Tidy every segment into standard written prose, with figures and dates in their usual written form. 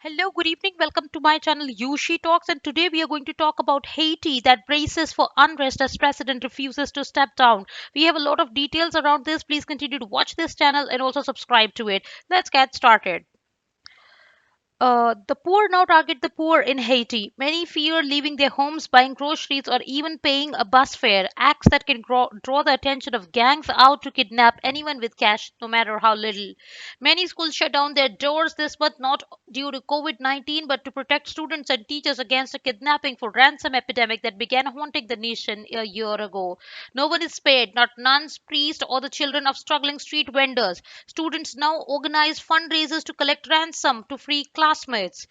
Hello, good evening. Welcome to my channel Yushi Talks. And today we are going to talk about Haiti that braces for unrest as president refuses to step down. We have a lot of details around this. Please continue to watch this channel and also subscribe to it. Let's get started. The poor now target the poor in Haiti. Many fear leaving their homes, buying groceries, or even paying a bus fare, acts that can draw the attention of gangs out to kidnap anyone with cash, no matter how little. Many schools shut down their doors this month not due to COVID 19 but to protect students and teachers against a kidnapping for ransom epidemic that began haunting the nation a year ago. No one is spared, not nuns, priests, or the children of struggling street vendors. Students now organize fundraisers to collect ransom to free classmates.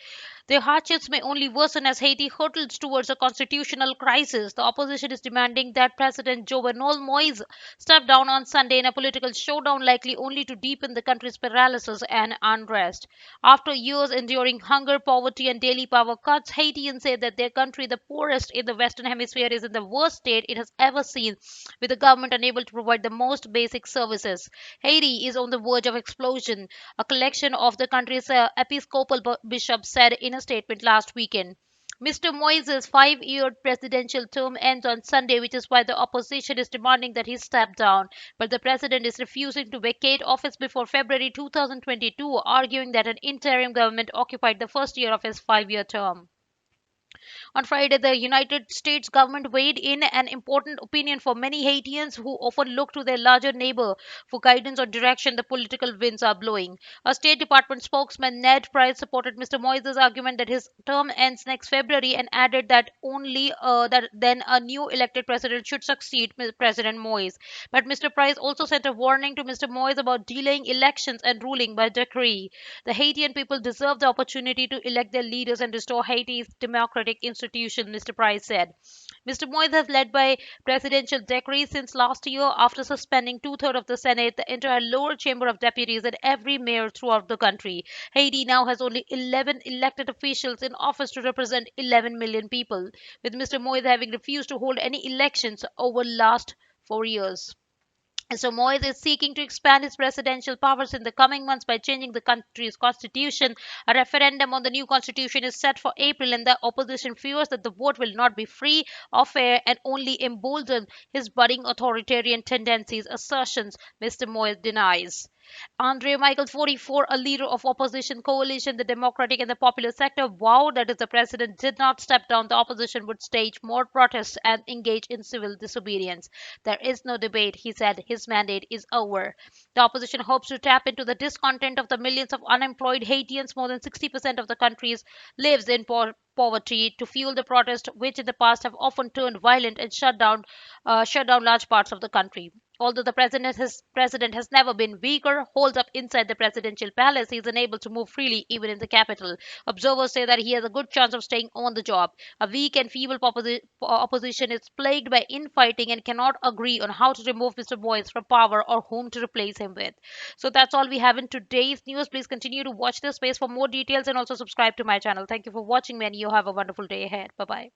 Their hardships may only worsen as Haiti hurtles towards a constitutional crisis. The opposition is demanding that President Jovenel Moise step down on Sunday in a political showdown likely only to deepen the country's paralysis and unrest. After years enduring hunger, poverty, and daily power cuts, Haitians say that their country, the poorest in the Western Hemisphere, is in the worst state it has ever seen, with the government unable to provide the most basic services. Haiti is on the verge of explosion, a collection of the country's episcopal bishops said in a statement last weekend. Mr. Moise's 5-year presidential term ends on Sunday, which is why the opposition is demanding that he step down. But the president is refusing to vacate office before February 2022, arguing that an interim government occupied the first year of his 5-year term. On Friday, the United States government weighed in an important opinion for many Haitians who often look to their larger neighbor for guidance or direction the political winds are blowing. A State Department spokesman, Ned Price, supported Mr. Moise's argument that his term ends next February and added that only that then a new elected president should succeed President Moise. But Mr. Price also sent a warning to Mr. Moise about delaying elections and ruling by decree. The Haitian people deserve the opportunity to elect their leaders and restore Haiti's democratic institution, Mr. Price said. Mr. Moise has led by presidential decree since last year after suspending two-thirds of the Senate, the entire lower chamber of deputies, and every mayor throughout the country. Haiti now has only 11 elected officials in office to represent 11 million people, with Mr. Moise having refused to hold any elections over last 4 years. So Moise is seeking to expand his presidential powers in the coming months by changing the country's constitution. A referendum on the new constitution is set for April, and the opposition fears that the vote will not be free or fair and only embolden his budding authoritarian tendencies, assertions Mr. Moise denies. Andre Michael, 44, a leader of opposition coalition, the Democratic and the Popular sector, vowed that if the president did not step down, the opposition would stage more protests and engage in civil disobedience. There is no debate, he said. His mandate is over. The opposition hopes to tap into the discontent of the millions of unemployed Haitians. More than 60% of the country lives in poverty to fuel the protest, which in the past have often turned violent and shut down large parts of the country. Although the president has never been weaker, holed up inside the presidential palace, he is unable to move freely even in the capital. Observers say that he has a good chance of staying on the job. A weak and feeble opposition is plagued by infighting and cannot agree on how to remove Mr. Moise from power or whom to replace him with. So that's all we have in today's news. Please continue to watch this space for more details and also subscribe to my channel. Thank you for watching me and you have a wonderful day ahead. Bye bye.